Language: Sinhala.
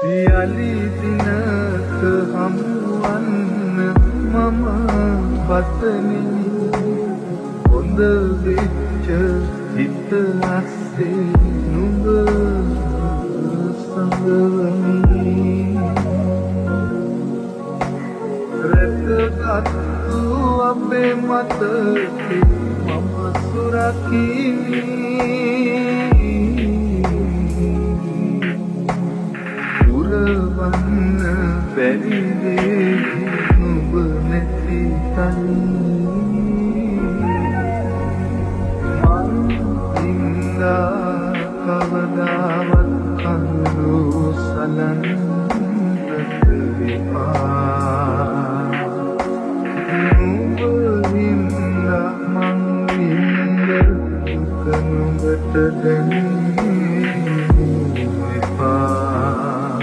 යලි දිනක හමුවන්න මම පතමි හොඳ වෙච්ච හිත අස්සේ නුඹ සඳවමි රැකගත්තු අපේ මතකෙ මම සුරකිමි පුරවන්න බැරි දේ නුඹ නැති තනි මං කවදාවත් කඳු සලන්න